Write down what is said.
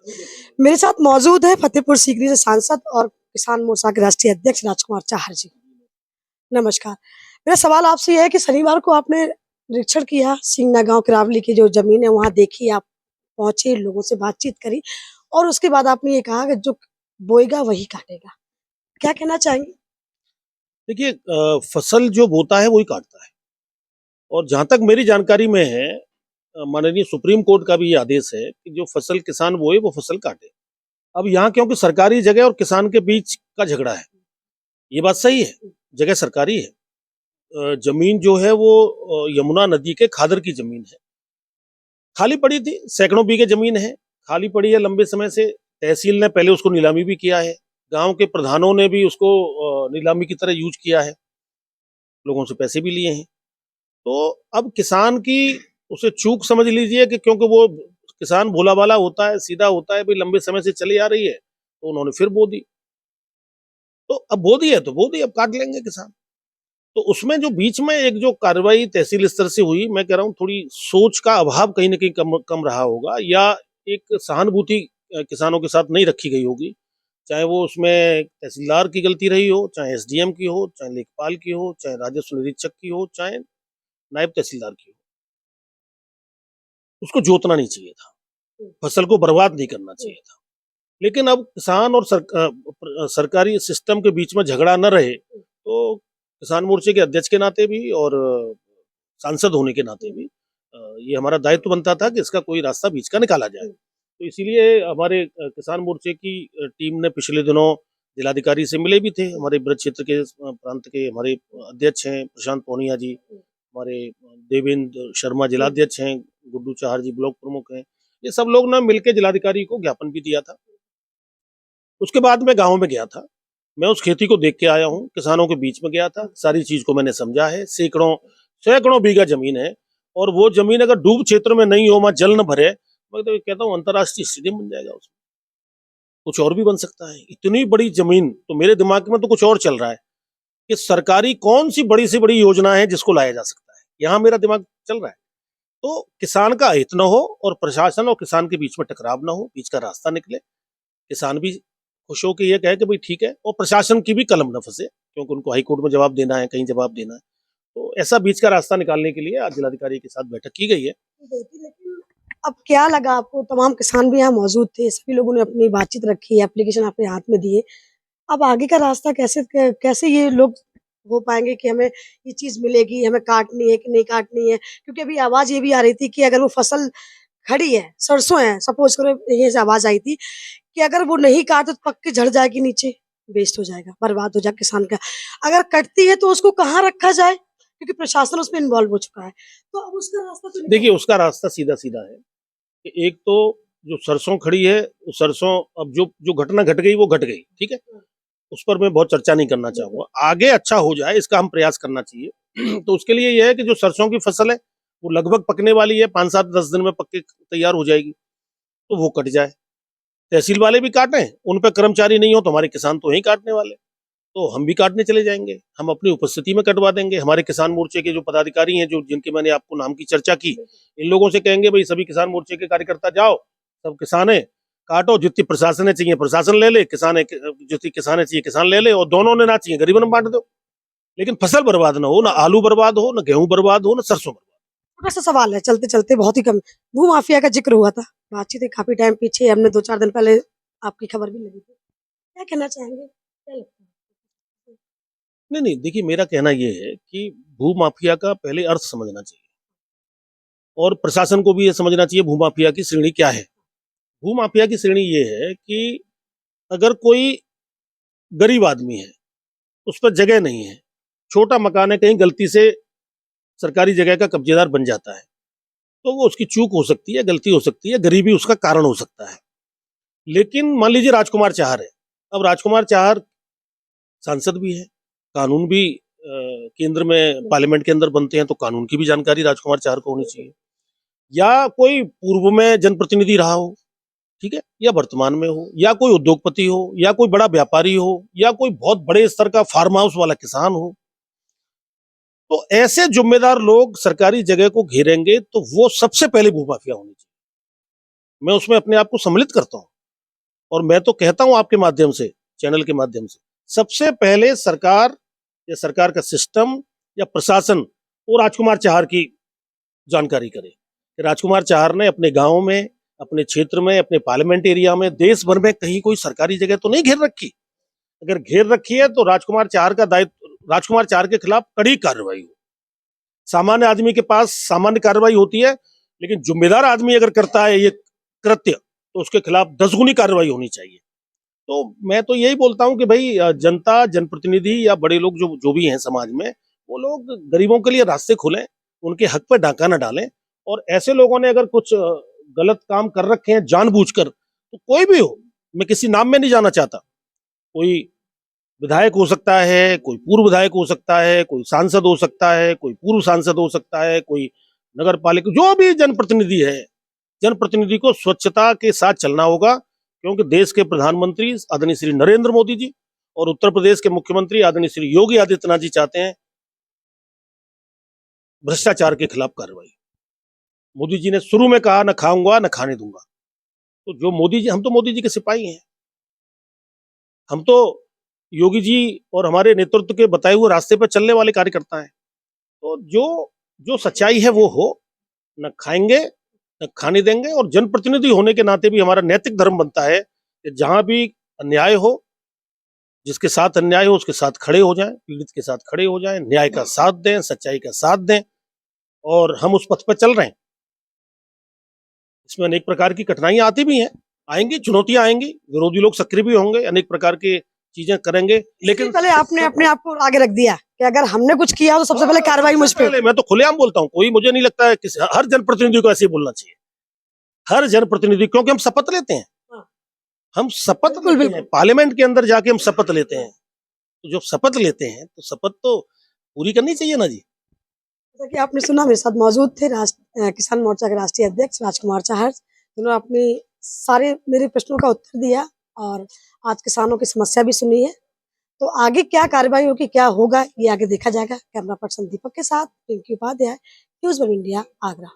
मेरे साथ मौजूद है फतेहपुर सीकरी से सांसद और किसान मोर्चा के राष्ट्रीय अध्यक्ष राजकुमार चाहर जी। नमस्कार। मेरा सवाल आपसे यह है कि शनिवार को आपने निरीक्षण किया सिंगना गांव किरावली की जो जमीन है वहां देखी, आप पहुंचे, लोगों से बातचीत करी और उसके बाद आपने ये कहा कि जो बोएगा वही काटेगा। क्या कहना चाहेंगे? देखिए, फसल जो बोता है वही काटता है। और जहां तक मेरी जानकारी में है, माननीय सुप्रीम कोर्ट का भी ये आदेश है कि जो फसल किसान बोए वो फसल काटे। अब यहाँ क्योंकि सरकारी जगह और किसान के बीच का झगड़ा है, ये बात सही है, जगह सरकारी है। जमीन जो है वो यमुना नदी के खादर की जमीन है, खाली पड़ी थी, सैकड़ों बीघे जमीन है, खाली पड़ी है लंबे समय से। तहसील ने पहले उसको नीलामी भी किया है, गांव के प्रधानों ने भी उसको नीलामी की तरह यूज किया है, लोगों से पैसे भी लिए हैं। तो अब किसान की उसे चूक समझ लीजिए कि क्योंकि वो किसान भोला भाला होता है, सीधा होता है, भाई लंबे समय से चली आ रही है, तो उन्होंने फिर बो दी। तो अब बो दी है तो बो दी, अब काट लेंगे किसान। तो उसमें जो बीच में एक जो कार्रवाई तहसील स्तर से हुई, मैं कह रहा हूँ थोड़ी सोच का अभाव कहीं ना कहीं कम कम रहा होगा, या एक सहानुभूति किसानों के साथ नहीं रखी गई होगी। चाहे वो उसमें तहसीलदार की गलती रही हो, चाहे एसडीएम की हो, चाहे लेखपाल की हो, चाहे राजस्व निरीक्षक की हो, चाहे नायब तहसीलदार की हो, उसको जोतना नहीं चाहिए था, फसल को बर्बाद नहीं करना चाहिए था। लेकिन अब किसान और सरकारी सिस्टम के बीच में झगड़ा न रहे, तो किसान मोर्चे के अध्यक्ष के नाते भी और सांसद होने के नाते भी ये हमारा दायित्व बनता था कि इसका कोई रास्ता बीच का निकाला जाए। तो इसीलिए हमारे किसान मोर्चे की टीम ने पिछले दिनों जिलाधिकारी से मिले भी थे। हमारे ब्रज क्षेत्र के प्रांत के हमारे अध्यक्ष हैं प्रशांत पूनिया जी, हमारे देवेंद्र शर्मा जिलाध्यक्ष हैं, गुड्डू चाहर जी ब्लॉक प्रमुख हैं। ये सब लोग ना मिलकर जिलाधिकारी को ज्ञापन भी दिया था। उसके बाद मैं गांव में गया था, मैं उस खेती को देख के आया हूँ, किसानों के बीच में गया था, सारी चीज को मैंने समझा है। सैकड़ों सैकड़ों बीघा जमीन है, और वो जमीन अगर डूब क्षेत्र में नहीं हो, वहां जल न भरे, मैं तो कहता हूँ अंतर्राष्ट्रीय स्टेडियम बन जाएगा उसमें, कुछ और भी बन सकता है। इतनी बड़ी जमीन, तो मेरे दिमाग में तो कुछ और चल रहा है कि सरकारी कौन सी बड़ी से बड़ी योजना है जिसको लाया जा सकता है, यहाँ मेरा दिमाग चल रहा है। तो किसान का हित न हो और प्रशासन और किसान के बीच में टकराव न हो, बीच का रास्ता निकले, किसान भी खुश होकर ये कहे कि भाई ठीक है, और प्रशासन की भी कलम न फंसे, क्योंकि उनको हाईकोर्ट में जवाब देना है, कहीं जवाब देना है। तो ऐसा बीच का रास्ता निकालने के लिए आज जिलाधिकारी के साथ बैठक की गई है। लेकिन अब क्या लगा आपको? तमाम किसान भी यहाँ मौजूद थे, सभी लोगों ने अपनी बातचीत रखी, एप्लीकेशन आपके हाथ में दिए। अब आगे का रास्ता कैसे कैसे ये लोग हो पाएंगे कि हमें ये चीज मिलेगी, हमें काटनी है कि नहीं काटनी है? क्योंकि अभी आवाज ये भी आ रही थी कि अगर वो फसल खड़ी है, सरसों है, सपोज करो, ये से आवाज आई थी कि अगर वो नहीं काटे तो पक के झड़ जाएगी नीचे, वेस्ट हो जाएगा, बर्बाद हो जाएगा किसान का। अगर कटती है तो उसको कहाँ रखा जाए, क्योंकि प्रशासन उसमें इन्वॉल्व हो चुका है। तो अब उसका रास्ता तो देखिए, उसका रास्ता सीधा सीधा है कि एक तो जो सरसों खड़ी है, वो सरसों अब जो जो घटना घट गई वो घट गई, ठीक है, उस पर मैं बहुत चर्चा नहीं करना चाहूंगा। आगे अच्छा हो जाए इसका हम प्रयास करना चाहिए। तो उसके लिए यह है कि जो सरसों की फसल है वो लगभग पकने वाली है, 5-7-10 दिन में पक के तैयार हो जाएगी, तो वो कट जाए। तहसील वाले भी काटें, उन पर कर्मचारी नहीं हो तो हमारे किसान तो यही काटने वाले, तो हम भी काटने चले जाएंगे, हम अपनी उपस्थिति में कटवा देंगे। हमारे किसान मोर्चे के जो पदाधिकारी हैं, जो जिनके मैंने आपको नाम की चर्चा की, इन लोगों से कहेंगे भाई सभी किसान मोर्चे के कार्यकर्ता जाओ, सब किसान है, काटो, जितनी प्रशासन चाहिए प्रशासन ले ले, किसान जितनी किसान चाहिए किसान ले ले, और दोनों ने ना चाहिए गरीबों में बांट दो, लेकिन फसल बर्बाद ना हो, ना आलू बर्बाद हो, ना गेहूं बर्बाद हो, ना सरसों बर्बाद। छोटा सा सवाल है, चलते चलते बहुत ही कम, भू माफिया का जिक्र हुआ था, बातचीत है काफी टाइम पीछे, हमने 2-4 दिन पहले आपकी खबर भी लगी थी, क्या कहना चाहेंगे, क्या लगता है? नहीं नहीं, देखिए मेरा कहना यह है कि भू माफिया का पहले अर्थ समझना चाहिए, और प्रशासन को भी यह समझना चाहिए भू माफिया की श्रेणी क्या है। भू माफिया की श्रेणी ये है कि अगर कोई गरीब आदमी है, उस पर जगह नहीं है, छोटा मकान है, कहीं गलती से सरकारी जगह का कब्जेदार बन जाता है, तो वो उसकी चूक हो सकती है, गलती हो सकती है, गरीबी उसका कारण हो सकता है। लेकिन मान लीजिए राजकुमार चाहर है, अब राजकुमार चाहर सांसद भी है, कानून भी केंद्र में पार्लियामेंट के अंदर बनते हैं, तो कानून की भी जानकारी राजकुमार चाहर को होनी चाहिए। या कोई पूर्व में जनप्रतिनिधि रहा हो, ठीक है, या वर्तमान में हो, या कोई उद्योगपति हो, या कोई बड़ा व्यापारी हो, या कोई बहुत बड़े स्तर का फार्म हाउस वाला किसान हो, तो ऐसे जिम्मेदार लोग सरकारी जगह को घेरेंगे तो वो सबसे पहले भूमाफिया होनी चाहिए। मैं उसमें अपने आप को सम्मिलित करता हूं। और मैं तो कहता हूं आपके माध्यम से, चैनल के माध्यम से, सबसे पहले सरकार या सरकार का सिस्टम या प्रशासन वो राजकुमार चाहर की जानकारी करे कि राजकुमार चाहर ने अपने गांव में, अपने क्षेत्र में, अपने पार्लियामेंट एरिया में, देश भर में कहीं कोई सरकारी जगह तो नहीं घेर रखी। अगर घेर रखी है तो राजकुमार चाहर का दायित्व, राजकुमार चाहर के खिलाफ कड़ी कार्रवाई हो। सामान्य आदमी के पास सामान्य कार्रवाई होती है, लेकिन जिम्मेदार आदमी अगर करता है ये कृत्य तो उसके खिलाफ 10 गुनी कार्रवाई होनी चाहिए। तो मैं तो यही बोलता हूं कि भाई जनता, जनप्रतिनिधि या बड़े लोग जो जो भी हैं समाज में, वो लोग गरीबों के लिए रास्ते खोलें, उनके हक पे डाका न डालें। और ऐसे लोगों ने अगर कुछ गलत काम कर रखे हैं जानबूझकर, तो कोई भी हो, मैं किसी नाम में नहीं जाना चाहता, कोई विधायक हो सकता है, कोई पूर्व विधायक हो सकता है, कोई सांसद हो सकता है, कोई पूर्व सांसद हो सकता है, कोई नगर पालिका, जो भी जनप्रतिनिधि है, जनप्रतिनिधि को स्वच्छता के साथ चलना होगा। क्योंकि देश के प्रधानमंत्री आदरणीय श्री नरेंद्र मोदी जी और उत्तर प्रदेश के मुख्यमंत्री आदरणीय श्री योगी आदित्यनाथ जी चाहते हैं भ्रष्टाचार के खिलाफ कार्रवाई। मोदी जी ने शुरू में कहा, न खाऊंगा न खाने दूंगा। तो जो मोदी जी, हम तो मोदी जी के सिपाही हैं, हम तो योगी जी और हमारे नेतृत्व के बताए हुए रास्ते पर चलने वाले कार्यकर्ता हैं। तो जो जो सच्चाई है वो हो, न खाएंगे न खाने देंगे। और जनप्रतिनिधि होने के नाते भी हमारा नैतिक धर्म बनता है कि जहां भी अन्याय हो, जिसके साथ अन्याय हो उसके साथ खड़े हो जाएं, पीड़ित के साथ खड़े हो जाएं, न्याय का साथ दें, सच्चाई का साथ दें। और हम उस पथ पर चल रहे हैं। इसमें अनेक प्रकार की कठिनाइयां आती भी हैं, आएंगी, चुनौतियां आएंगी, विरोधी लोग सक्रिय भी होंगे, अनेक प्रकार की चीजें करेंगे, लेकिन पहले आपने अपने आप को आगे रख दिया कि अगर हमने कुछ किया तो सबसे पहले कार्रवाई मुझ पे। पहले मैं तो खुलेआम बोलता हूं, कोई मुझे नहीं लगता है कि हर जनप्रतिनिधि को ऐसे ही बोलना चाहिए। हर जनप्रतिनिधि, क्योंकि हम शपथ लेते हैं, हाँ। हम शपथ बिल्कुल, लेते हैं, बिल्कुल। पार्लियामेंट के अंदर जाके हम शपथ लेते हैं। तो जब शपथ लेते हैं तो शपथ तो पूरी करनी चाहिए ना जी। जैसा कि आपने सुना, मेरे साथ मौजूद थे किसान मोर्चा के राष्ट्रीय अध्यक्ष राजकुमार चाहर, जिन्होंने अपने सारे मेरे प्रश्नों का उत्तर दिया और आज किसानों की समस्या भी सुनी है। तो आगे क्या कार्रवाई होगी, क्या होगा, ये आगे देखा जाएगा। कैमरा पर्सन दीपक के साथ Pinky Upadhyay, news one India, Agra.